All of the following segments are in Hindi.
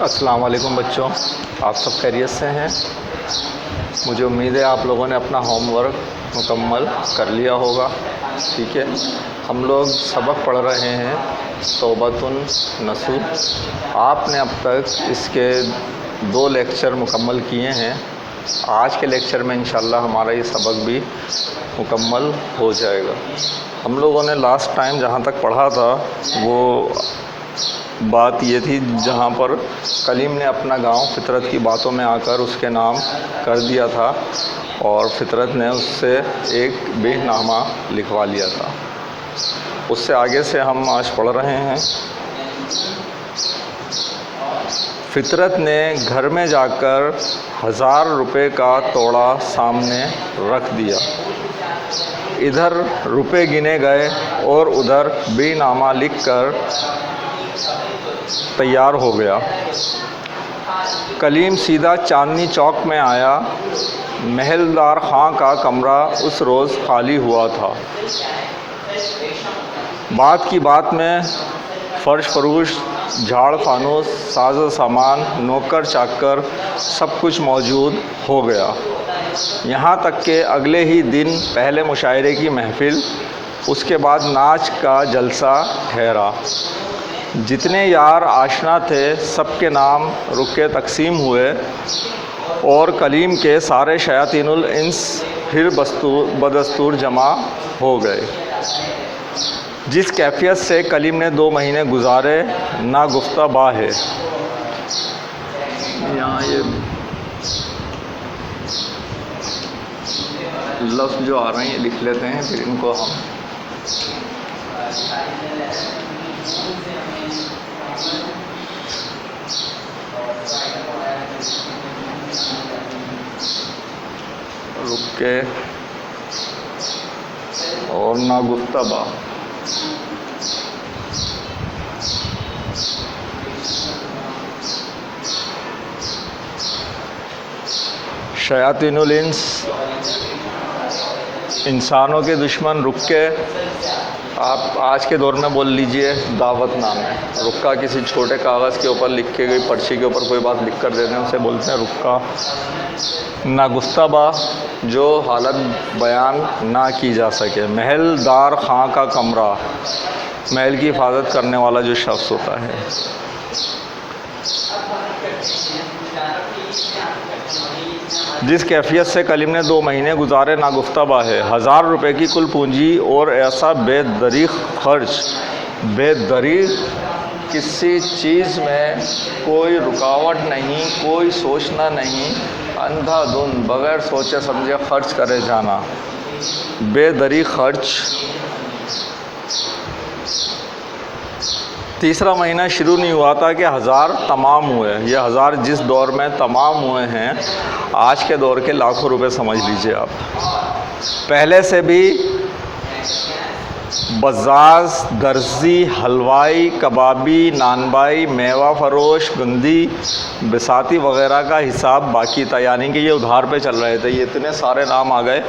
अस्सलाम वालेकुम बच्चों, आप सब खैरियत से हैं। मुझे उम्मीद है आप लोगों ने अपना होमवर्क मुकम्मल कर लिया होगा। ठीक है, हम लोग सबक पढ़ रहे हैं तौबतुन नसूह। आपने अब तक इसके 2 लेक्चर मुकम्मल किए हैं। आज के लेक्चर में इंशाल्लाह हमारा ये सबक भी मुकम्मल हो जाएगा। हम लोगों ने लास्ट टाइम जहाँ तक पढ़ा था वो बात ये थी जहाँ पर कलीम ने अपना गांव फितरत की बातों में आकर उसके नाम कर दिया था और फितरत ने उससे एक बेनामा लिखवा लिया था। उससे आगे से हम आज पढ़ रहे हैं। फितरत ने घर में जाकर 1000 रुपये का तोड़ा सामने रख दिया। इधर रुपए गिने गए और उधर बेनामा लिखकर तैयार हो गया। कलीम सीधा चांदनी चौक में आया। महलदार खां का कमरा उस रोज़ खाली हुआ था। बात की बात में फर्श फरूश, झाड़ फानूस, साजो सामान, नौकर चाकर सब कुछ मौजूद हो गया। यहाँ तक कि अगले ही दिन पहले मुशायरे की महफिल, उसके बाद नाच का जलसा ठहरा। जितने यार आशना थे सबके नाम रुके तकसीम हुए और कलीम के सारे शयातीनुल इंस फिर बदस्तूर जमा हो गए। जिस कैफियत से कलीम ने 2 महीने गुजारे ना गुफ्ता बा है। यहाँ ये लफ्ज़ जो आ रहे हैं ये लिख लेते हैं, फिर इनको हम रुक के और ना गुफ्तबा। शयातीनुल इंस इंसानों के दुश्मन। रुक के आप आज के दौर में बोल लीजिए दावत नाम है। रुक्का किसी छोटे कागज़ के ऊपर लिख के गई पर्ची के ऊपर कोई बात लिख कर देते हैं उसे बोलते हैं रुक्का। ना गुफ्ताबा जो हालत बयान ना की जा सके। महलदार खां का कमरा, महल की हिफाजत करने वाला जो शख्स होता है। जिस कैफियत से कलीम ने 2 महीने गुजारे ना गुफ्ताबा है। 1000 रुपये की कुल पूंजी और ऐसा बेदरीग खर्च। बेदरीग किसी चीज़ में कोई रुकावट नहीं, कोई सोचना नहीं, अंधाधुंध बग़ैर सोचे समझे खर्च करे जाना। बेदरीग खर्च। तीसरा महीना शुरू नहीं हुआ था कि 1000 तमाम हुए। ये 1000 जिस दौर में तमाम हुए हैं आज के दौर के लाखों रुपए समझ लीजिए आप। पहले से भी बज़ाज़, दर्जी, हलवाई, कबाबी, नानबाई, मेवा फरोश, गुंदी, बिसाती वगैरह का हिसाब बाकी था, यानी कि ये उधार पे चल रहे थे। ये इतने सारे नाम आ गए,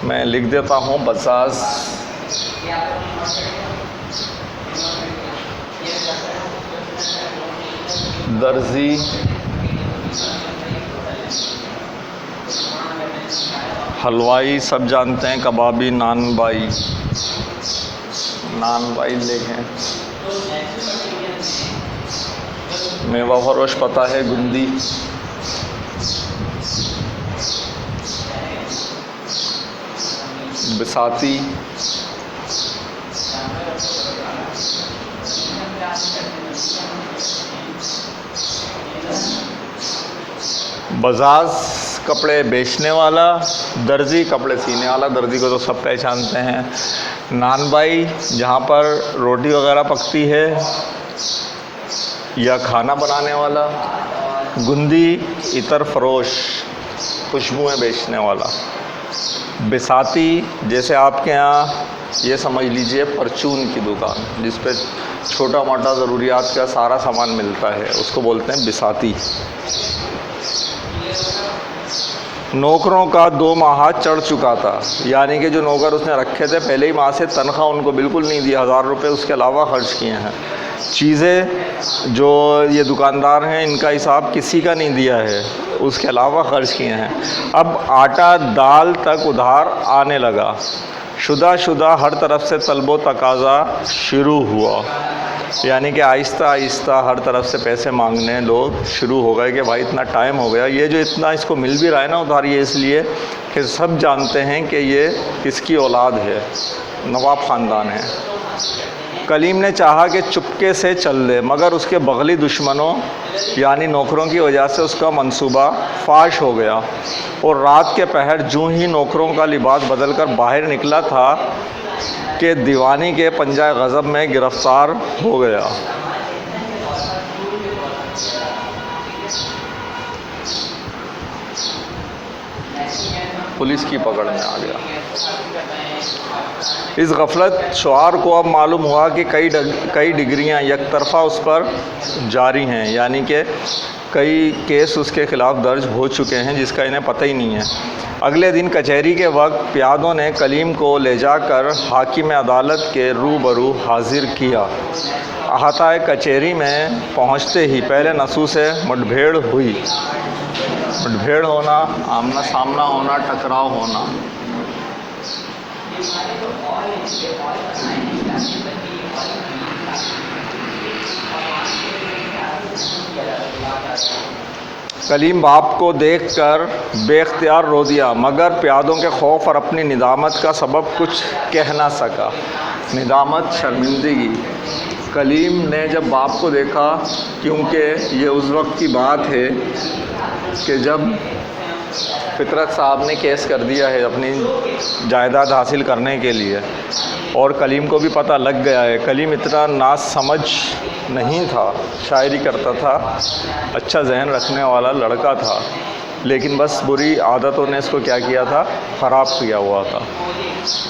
मैं लिख देता हूँ। बज़ाज़, दर्जी, हलवाई सब जानते हैं, कबाबी, नानबाई। नानबाई लिखें। मेवा फरोश पता है, गुंदी, बिसाती, बज़ाज़ कपड़े बेचने वाला, दर्जी कपड़े सीने वाला, दर्जी को तो सब पहचानते हैं। नानबाई जहाँ पर रोटी वगैरह पकती है या खाना बनाने वाला। गुंदी इतर फरोश, खुशबुएँ बेचने वाला। बिसाती जैसे आपके यहाँ ये समझ लीजिए परचून की दुकान जिस पे छोटा मोटा ज़रूरियात का सारा सामान मिलता है, उसको बोलते हैं बिसाती। नौकरों का 2 माह चढ़ चुका था, यानी कि जो नौकर उसने रखे थे पहले ही माह से तनख्वाह उनको बिल्कुल नहीं दी, 1000 रुपये उसके अलावा खर्च किए हैं। चीज़ें जो ये दुकानदार हैं इनका हिसाब किसी का नहीं दिया है, उसके अलावा ख़र्च किए हैं। अब आटा दाल तक उधार आने लगा, शुदा हर तरफ से तलबो तकाज़ा शुरू हुआ, यानी कि आहिस्ता आहिस्ता हर तरफ से पैसे मांगने लोग शुरू हो गए कि भाई इतना टाइम हो गया। ये जो इतना इसको मिल भी रहा है ना उधार, ये इसलिए कि सब जानते हैं कि ये किसकी औलाद है, नवाब ख़ानदान है। कलीम ने चाहा कि चुपके से चल दे, मगर उसके बगली दुश्मनों यानी नौकरों की वजह से उसका मंसूबा फाश हो गया और रात के पहर जूं ही नौकरों का लिबास बदलकर बाहर निकला था कि दीवानी के पंजाए गज़ब में गिरफ़्तार हो गया। पुलिस की पकड़ में आ गया। इस गफलत शुआर को अब मालूम हुआ कि कई डिग्रियां यकतरफ़ा उस पर जारी हैं, यानी कि कई केस उसके ख़िलाफ़ दर्ज हो चुके हैं जिसका इन्हें पता ही नहीं है। अगले दिन कचहरी के वक्त प्यादों ने कलीम को ले जाकर हाकिम अदालत के रूबरू हाजिर किया। अहाता कचहरी में पहुंचते ही पहले नसू से मुठभेड़ हुई। मुठभेड़ होना, आमना सामना होना, टकराव होना। कलीम बाप को देखकर बेख्तियार रो दिया, मगर प्यादों के खौफ और अपनी निदामत का सबब कुछ कह ना सका। निदामत, शर्मिंदगी। कलीम ने जब बाप को देखा, क्योंकि ये उस वक्त की बात है कि जब फितरत साहब ने केस कर दिया है अपनी जायदाद हासिल करने के लिए, और कलीम को भी पता लग गया है। कलीम इतना ना समझ नहीं था, शायरी करता था, अच्छा जहन रखने वाला लड़का था, लेकिन बस बुरी आदतों ने इसको क्या किया था, ख़राब किया हुआ था।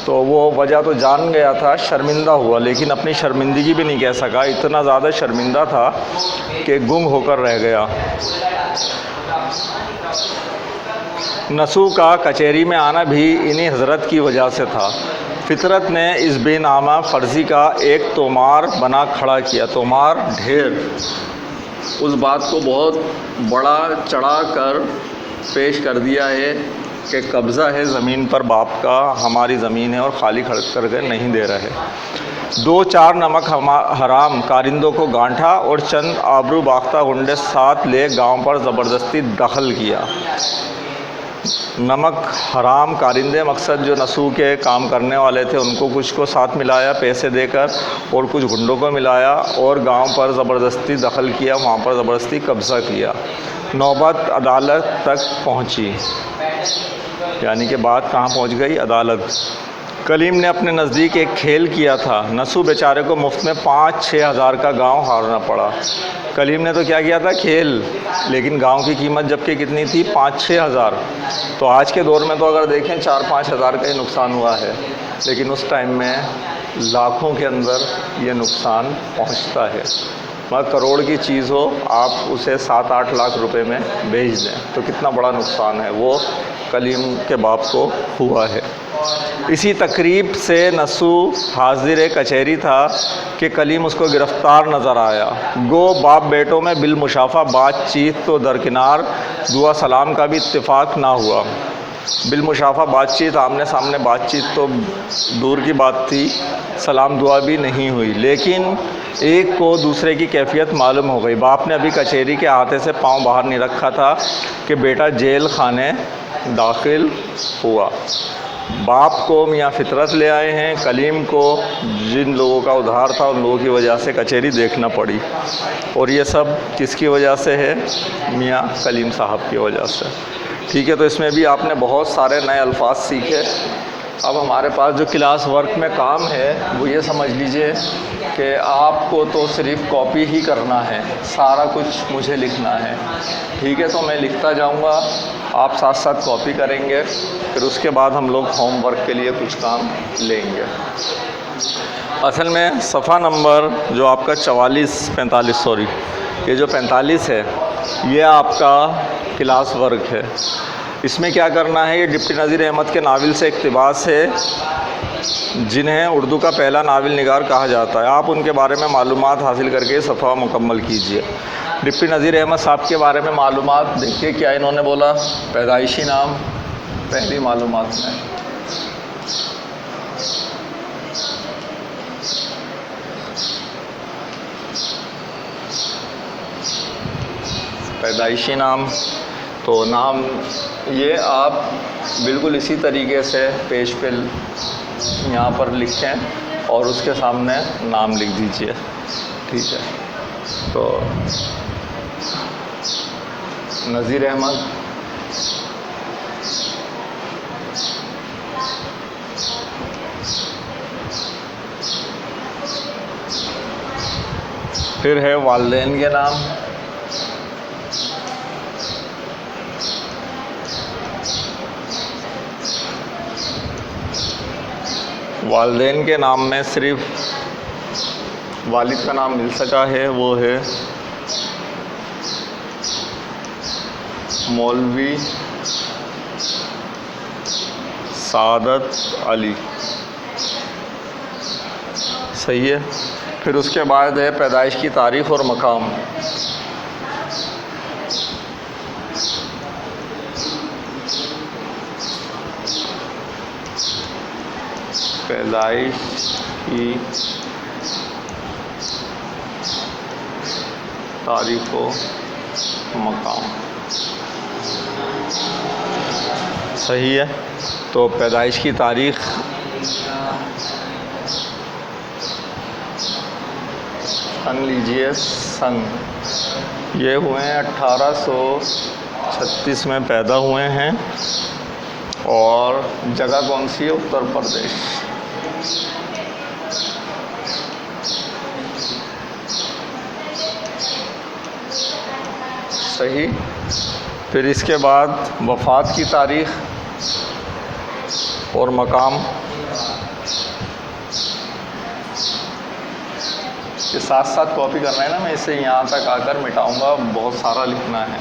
तो वो वजह तो जान गया था, शर्मिंदा हुआ, लेकिन अपनी शर्मिंदगी भी नहीं कह सका। इतना ज़्यादा शर्मिंदा था कि गुंग होकर रह गया। नसू का कचहरी में आना भी इन्हीं हज़रत की वजह से था। फितरत ने इस बेनामा फ़र्ज़ी का एक तोमार बना खड़ा किया। तोमार ढेर, उस बात को बहुत बड़ा चढ़ा कर पेश कर दिया है कि कब्ज़ा है ज़मीन पर बाप का, हमारी ज़मीन है और खाली खड़ कर नहीं दे रहे। 2-4 नमक हराम कारिंदों को गांठा और चंद आबरू बाख्ता गुंडे साथ ले गांव पर ज़बरदस्ती दखल किया। नमक हराम कारिंदे मकसद जो नसू के काम करने वाले थे उनको कुछ को साथ मिलाया पैसे देकर, और कुछ गुंडों को मिलाया और गांव पर ज़बरदस्ती दखल किया, वहाँ पर ज़बरदस्ती कब्ज़ा किया। नौबत अदालत तक पहुँची, यानी कि बात कहाँ पहुँच गई, अदालत। कलीम ने अपने नज़दीक एक खेल किया था। नसू बेचारे को मुफ्त में 5-6 हज़ार का गांव हारना पड़ा। कलीम ने तो क्या किया था, खेल, लेकिन गांव की कीमत जबकि कितनी थी, 5-6 हज़ार। तो आज के दौर में तो अगर देखें 4-5 हज़ार का ही नुकसान हुआ है, लेकिन उस टाइम में लाखों के अंदर ये नुकसान पहुंचता है। मगर करोड़ की चीज़ हो, आप उसे 7-8 लाख रुपए में बेच दें तो कितना बड़ा नुकसान है, वो कलीम के बाप को हुआ है। इसी तकरीब से नसू हाजिर कचहरी था कि कलीम उसको गिरफ़्तार नज़र आया। गो बाप बेटों में बिलमुशाफ़ा बातचीत तो दरकिनार, दुआ सलाम का भी इत्तेफाक ना हुआ। बिलमुशाफ़ा बातचीत, आमने सामने बातचीत तो दूर की बात थी, सलाम दुआ भी नहीं हुई, लेकिन एक को दूसरे की कैफियत मालूम हो गई। बाप ने अभी कचहरी के हाथे से पाँव बाहर नहीं रखा था कि बेटा जेल खाने दाखिल हुआ। बाप को मियाँ फितरत ले आए हैं। कलीम को जिन लोगों का उधार था उन लोगों की वजह से कचहरी देखना पड़ी, और ये सब किसकी वजह से है, मियाँ कलीम साहब की वजह से। ठीक है, तो इसमें भी आपने बहुत सारे नए अल्फाज सीखे। अब हमारे पास जो क्लास वर्क में काम है वो ये समझ लीजिए कि आपको तो सिर्फ कॉपी ही करना है, सारा कुछ मुझे लिखना है। ठीक है, तो मैं लिखता जाऊंगा, आप साथ साथ कॉपी करेंगे, फिर उसके बाद हम लोग होमवर्क के लिए कुछ काम लेंगे। असल में सफ़ा नंबर जो आपका 44-45 सॉरी, ये जो 45 है ये आपका क्लास वर्क है। इसमें क्या करना है, ये डिप्टी नज़ीर अहमद के नावल से इक़्तिबास है जिन्हें उर्दू का पहला नावल निगार कहा जाता है। आप उनके बारे में मालूमात हासिल करके सफ़ा मुकम्मल कीजिए। डिप्टी नज़ीर अहमद साहब के बारे में मालूमात देखिए क्या इन्होंने बोला। पैदाइशी नाम पहली मालूमात में, पैदाइशी नाम, तो नाम ये आप बिल्कुल इसी तरीके से पेज पे यहाँ पर लिखें और उसके सामने नाम लिख दीजिए, ठीक है। तो नज़ीर अहमद, फिर है वालिदैन के नाम, वालिदैन के नाम में सिर्फ वालिद का नाम मिल सका है, वो है मौलवी सादत अली, सही है। फिर उसके बाद है पैदाइश की तारीख़ और मकाम। पैदाइश की तारीख़ व मकाम, सही है। तो पैदाइश की तारीख़ सन लीजिए, सन ये हुए हैं 1836 में पैदा हुए हैं और जगह कौन सी है? उत्तर प्रदेश। सही। फिर इसके बाद वफ़ात की तारीख़ और मकाम, ये साथ साथ कॉपी करना है ना, मैं इसे यहाँ तक आकर मिटाऊंगा, बहुत सारा लिखना है।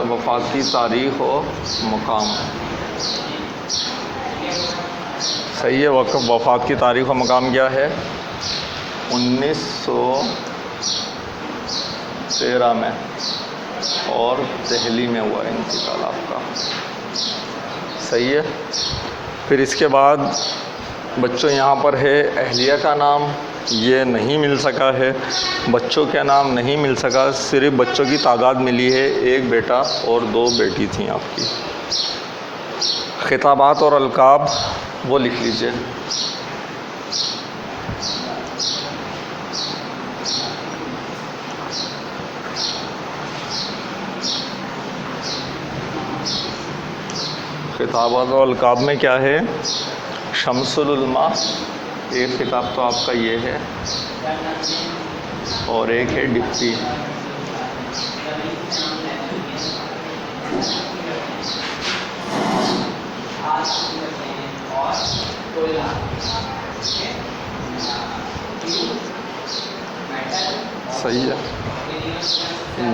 वफ़ात की तारीख़ और मकाम, सही है। वफ़ात की तारीख़ और मकाम क्या है? 1913 में और दिल्ली में हुआ इंतकाल आपका, सही है। फिर इसके बाद बच्चों यहाँ पर है अहलिया का नाम, ये नहीं मिल सका है, बच्चों का नाम नहीं मिल सका, सिर्फ बच्चों की तादाद मिली है, एक बेटा और 2 बेटी थी आपकी। खिताबात और अलकाब वो लिख लीजिए। खिताबात और अलकाब में क्या है? शम्सुल उलमा, एक किताब तो आपका ये है और एक है डिप्टी। सही है।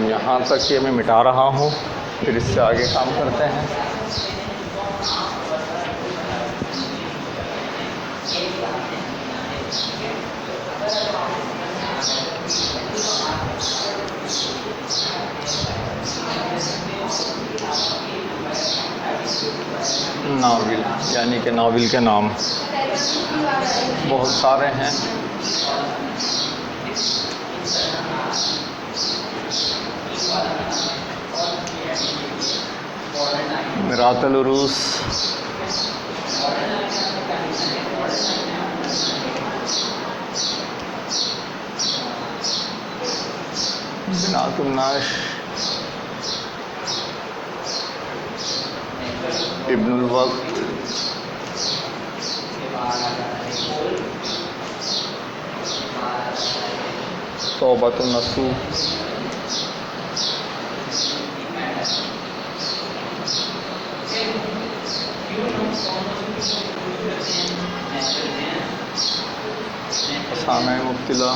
यहाँ तक ये मैं मिटा रहा हूँ, फिर इससे आगे काम करते हैं। नाविल, यानी कि नाविल के नाम बहुत सारे हैं। मिरातुल उरूस, बिनातुन नाश, इब्नुल वक्त, तौबतुन नसूह, असामे मुब्तिला,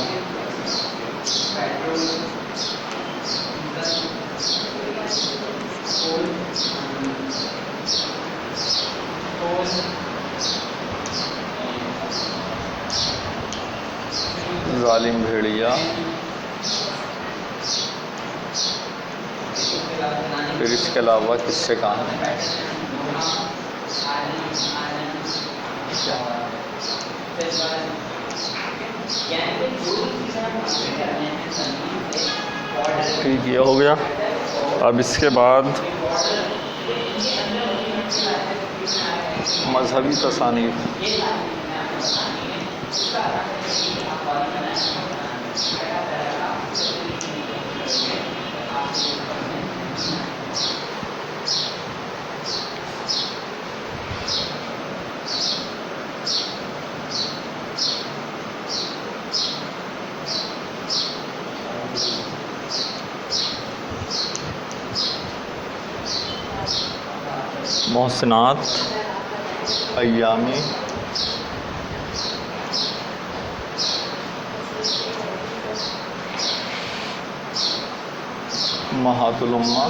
लिया। फिर इसके अलावा किससे काम है? ठीक, ये हो गया। अब इसके बाद मजहबी तसानीफ। मोहसिनात, अय्यामी, महातुल उम्मा,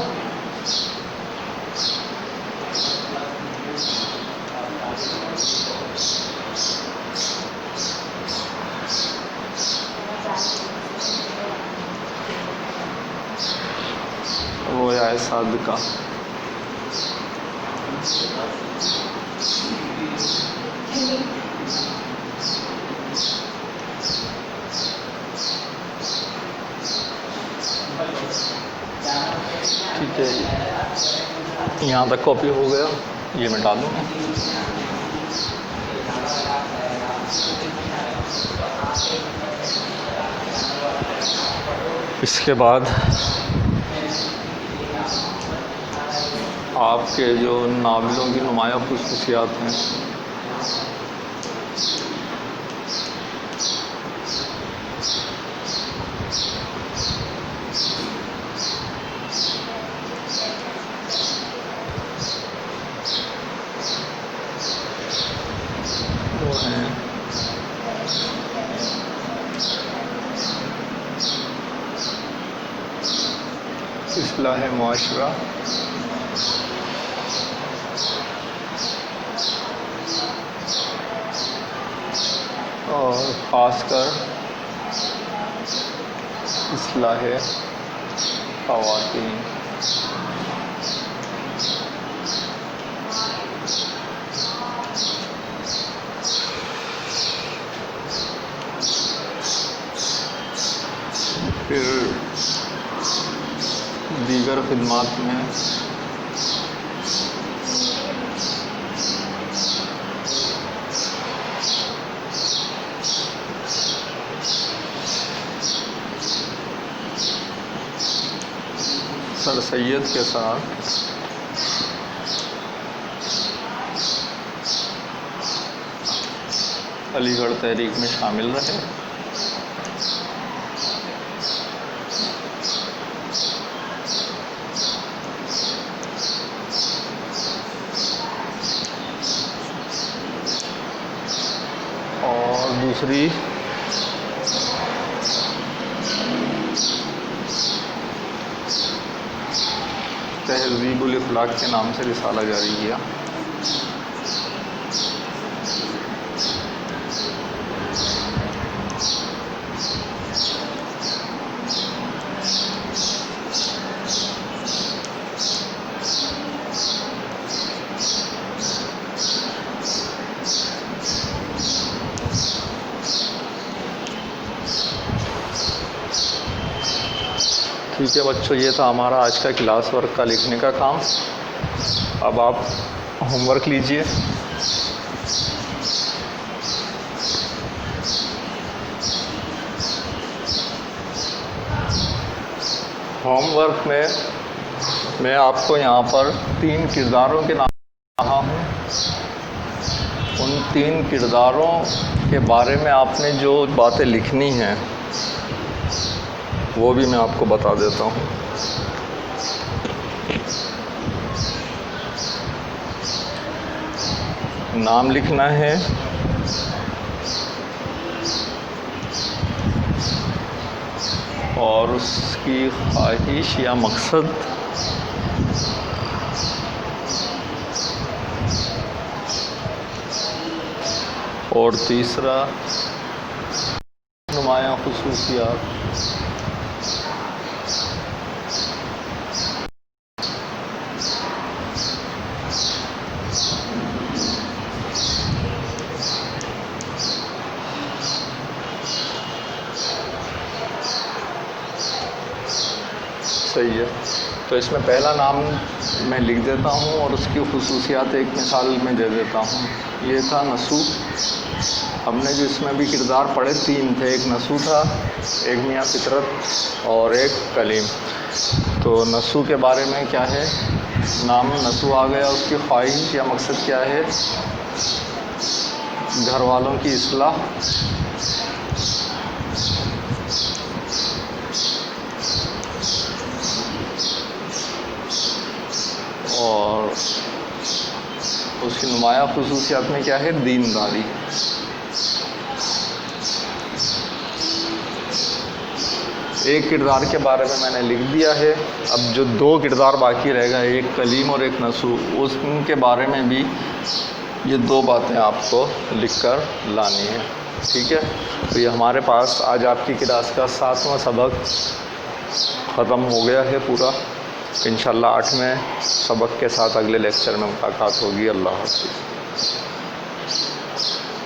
रोया सादिका। ठीक है, यहाँ तक कॉपी हो गया, ये मैं डालूँगा। इसके बाद आपके जो नावलों की नुमाया खुसूसियात हैं, वो हैं इस्लाह मुआशरा, और ख़ासकर इस्लाह ख़वातीन। फिर दीगर खिदमात में सर सैयद के साथ अलीगढ़ तहरीक में शामिल रहे। और दूसरी तहज़ीबुल इखलाक के नाम से रिसाला जारी किया। ठीक है बच्चों, ये था हमारा आज का क्लास वर्क का लिखने का काम। अब आप होमवर्क लीजिए। होमवर्क में मैं आपको यहाँ पर 3 किरदारों के नाम कहा हूँ। उन 3 किरदारों के बारे में आपने जो बातें लिखनी हैं वो भी मैं आपको बता देता हूँ। नाम लिखना है, और उसकी ख्वाहिश या मकसद, और तीसरा नुमाया नुमायाँ खुसूसियात। सही है, तो इसमें पहला नाम मैं लिख देता हूँ और उसकी खुसूसियात एक मिसाल में दे देता हूँ। ये था नसू। हमने जो इसमें भी किरदार पढ़े 3 थे, एक नसू था, एक मियाँ फितरत और एक कलीम। तो नसू के बारे में क्या है, नाम नसू आ गया, उसकी ख्वाहिश या मकसद क्या है, घर वालों की इस्लाह और उसकी नुमाया खुसूसियात में क्या है, दीनदारी। एक किरदार के बारे में मैंने लिख दिया है। अब जो 2 किरदार बाकी रह गए, एक कलीम और एक नसू, उनके बारे में भी ये 2 बातें आपको लिखकर लानी है। ठीक है, तो ये हमारे पास आज आपकी क्लास का 7वां सबक ख़त्म हो गया है पूरा। इंशाअल्लाह 8वें सबक के साथ अगले लेक्चर में मुलाकात होगी। अल्लाह हाफ़िज़।